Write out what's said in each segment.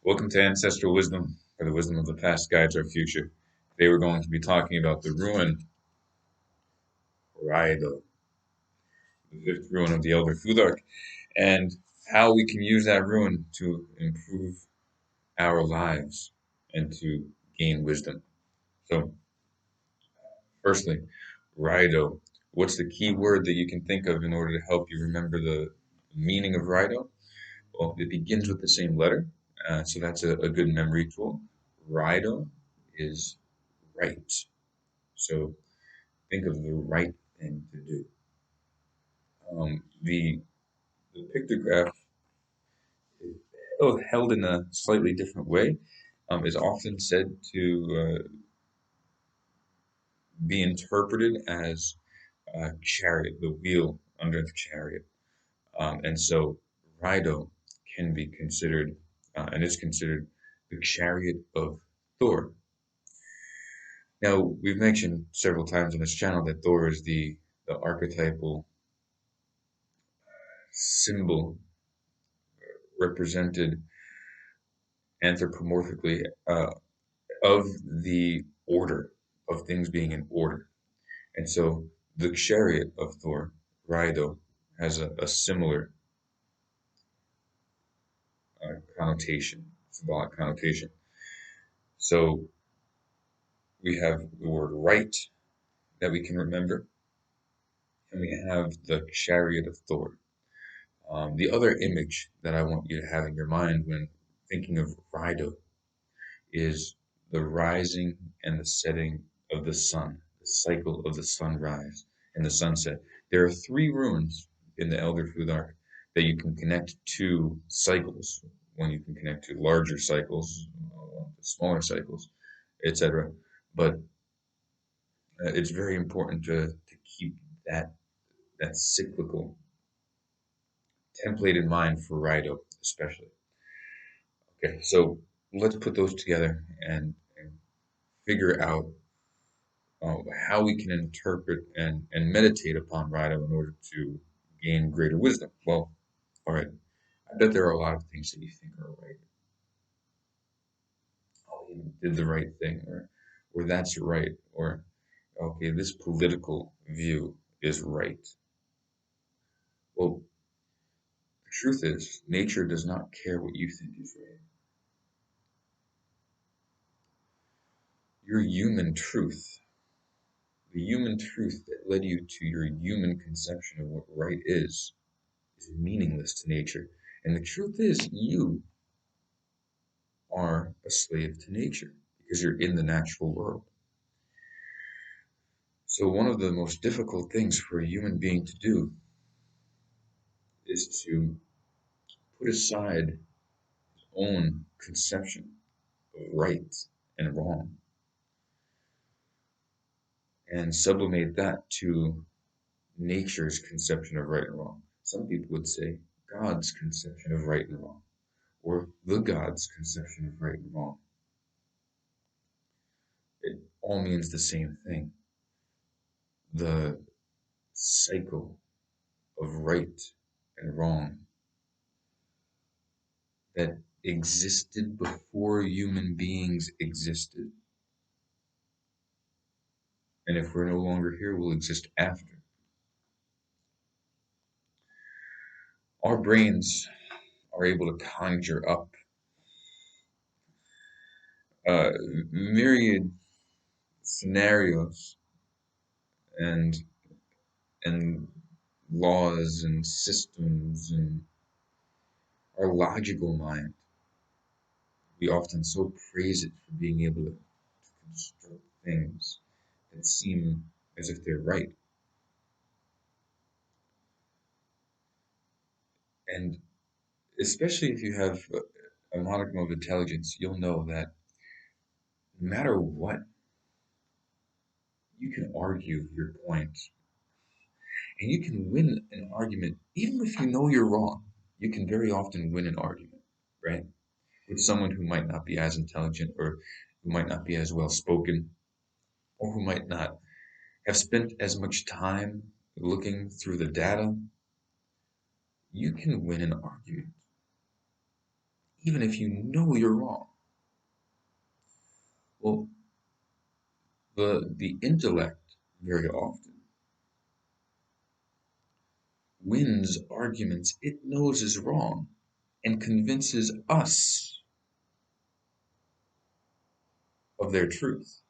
Welcome to Ancestral Wisdom, where the wisdom of the past guides our future. Today we're going to be talking about the rune Raido, the fifth rune of the Elder Futhark, and how we can use that rune to improve our lives and to gain wisdom. So, firstly, Raido. What's the key word that you can think of in order to help you remember the meaning of Raido? Well, it begins with the same letter, so that's a good memory tool. Raido is right. So think of the right thing to do. The pictograph, though held in a slightly different way, is often said to be interpreted as chariot, the wheel under the chariot. And so Raido can be considered, and is considered, the chariot of Thor. Now, we've mentioned several times on this channel that Thor is the archetypal symbol represented anthropomorphically of the order of things being in order. And so the chariot of Thor, Raido, has a similar connotation, symbolic connotation. So we have the word right that we can remember, and we have the chariot of Thor. The other image that I want you to have in your mind when thinking of Raido is the rising and the setting of the sun, the cycle of the sunrise and the sunset. There are three runes in the Elder Futhark that you can connect to cycles. One you can connect to larger cycles, smaller cycles, etc. But it's very important to keep that cyclical template in mind for Raido, especially. Okay, so let's put those together and figure out how we can interpret and meditate upon Raido in order to gain greater wisdom. Well, all right. I bet there are a lot of things that you think are right. Oh, you did the right thing, or that's right, or okay, this political view is right. Well, the truth is, nature does not care what you think is right. Your human truth, the human truth that led you to your human conception of what right is meaningless to nature. And the truth is, you are a slave to nature because you're in the natural world. So, one of the most difficult things for a human being to do is to put aside his own conception of right and wrong and sublimate that to nature's conception of right and wrong. Some people would say God's conception of right and wrong, or the God's conception of right and wrong. It all means the same thing. The cycle of right and wrong that existed before human beings existed. And if we're no longer here, will exist after. Our brains are able to conjure up uh, myriad scenarios and and laws and systems, and our logical mind. We often so praise it for being able to construct things that seem as if they're right. And especially if you have a modicum of intelligence, you'll know that no matter what, you can argue your point, and you can win an argument even if you know you're wrong. You can very often win an argument, right? With someone who might not be as intelligent, or who might not be as well spoken, or who might not have spent as much time looking through the data. You can win an argument even if you know you're wrong. Well, the intellect very often wins arguments it knows is wrong and convinces us of their truth.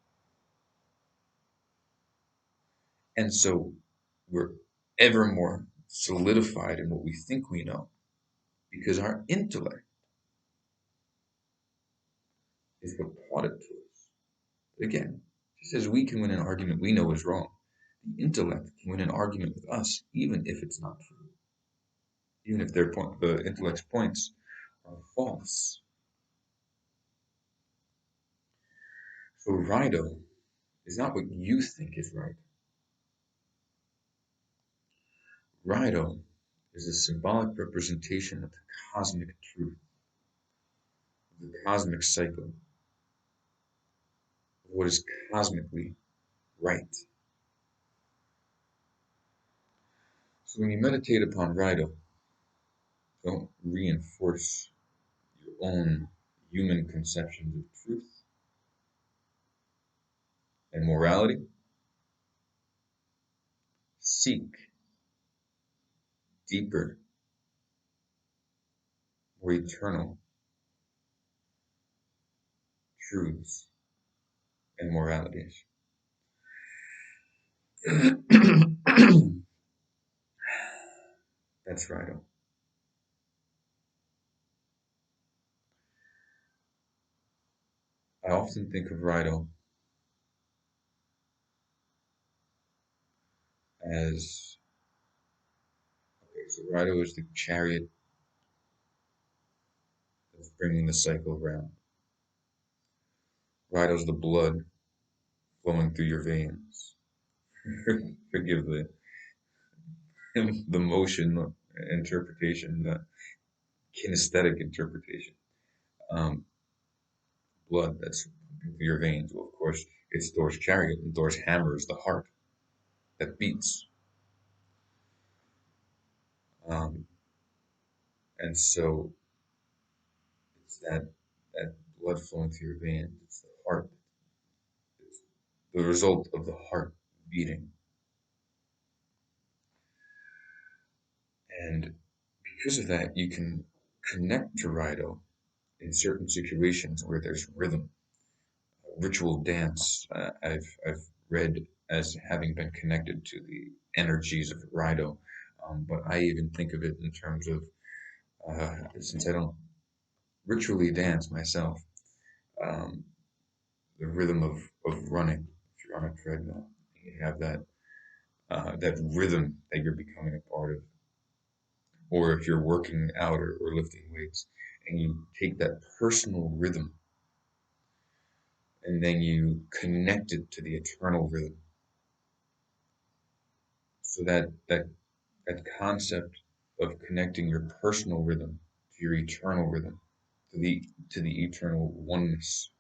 And so we're ever more solidified in what we think we know because our intellect is what taught it to us. But again, just as we can win an argument we know is wrong, the intellect can win an argument with us even if it's not true, even if the intellect's points are false. So Raido is not what you think is right. Raido is a symbolic representation of the cosmic truth, of the cosmic cycle, of what is cosmically right. So when you meditate upon Raido, don't reinforce your own human conceptions of truth and morality. Seek deeper, more eternal truths and moralities. That's Raido. I often think of Raido as, okay, so Raido is the chariot that's bringing the cycle around. Raido's the blood flowing through your veins. Forgive the motion interpretation, the kinesthetic interpretation. Um, Blood that's through your veins. Well, of course, it's Thor's chariot, and Thor's hammer is the heart that beats. Um, and so it's that blood flowing through your veins. It's the heart. It's the result of the heart beating. And because of that, you can connect to Raido in certain situations where there's rhythm, ritual dance. I've read as having been connected to the energies of Raido, but I even think of it in terms of since I don't ritually dance myself, um, the rhythm of running. If you're on a treadmill, you have that rhythm that you're becoming a part of, or if you're working out or lifting weights, and you take that personal rhythm and then you connect it to the eternal rhythm. So that concept of connecting your personal rhythm to your eternal rhythm, to the eternal oneness,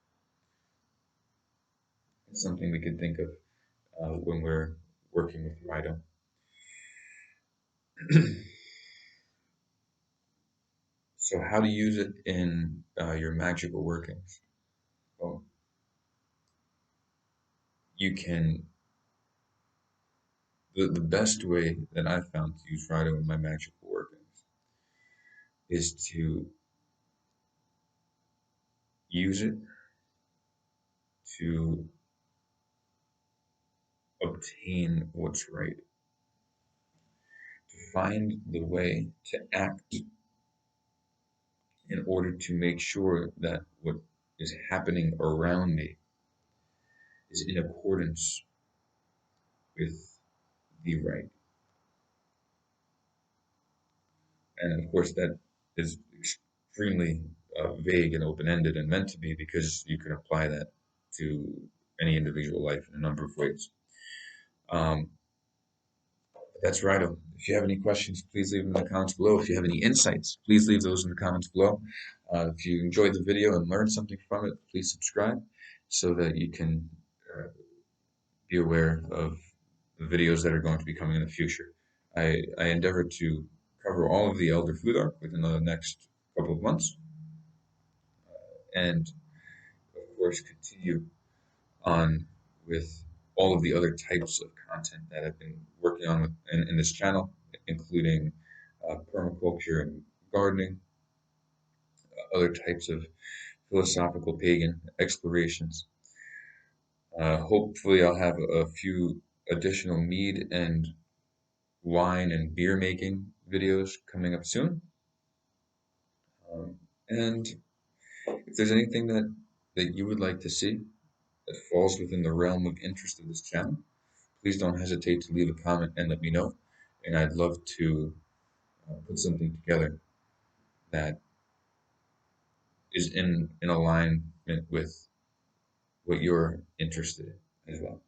is something we could think of when we're working with Raido. So how to use it in your magical workings? Well, you can, the best way that I've found to use Raido in my magical workings is to use it to obtain what's right, to find the way to act in order to make sure that what is happening around me is in accordance with the right. And of course, that is extremely vague and open-ended and meant to be because you can apply that to any individual life in a number of ways. Um, that's right. If you have any questions, please leave them in the comments below. If you have any insights, please leave those in the comments below. If you enjoyed the video and learned something from it, please subscribe so that you can be aware of the videos that are going to be coming in the future. I endeavor to cover all of the Elder Futhark within the next couple of months. and of course continue on with all of the other types of content that I've been working on in this channel, including permaculture and gardening, other types of philosophical pagan explorations. Hopefully, I'll have a few additional mead and wine and beer making videos coming up soon. And if there's anything that you would like to see that falls within the realm of interest of this channel, please don't hesitate to leave a comment and let me know. And I'd love to put something together that is in alignment with what you're interested in as well.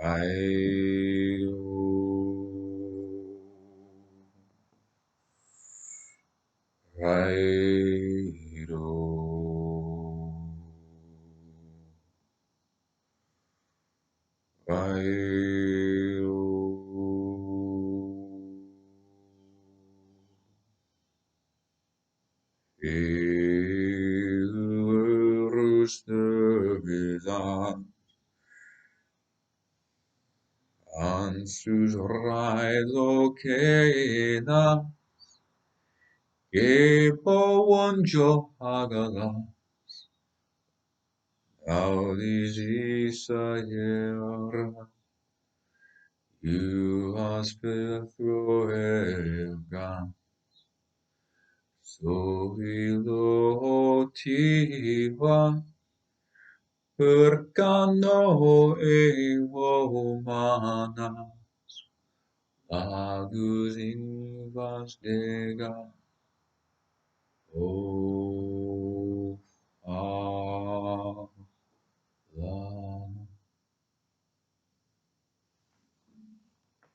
Raido, Raido, Ansus Raido Kena, Gepo Wonjo Hagaga, Audisi Sayera, you aspect Roega, Sohilo Tiva, Percano Evo Mana, Agus Invas Dega, Oh.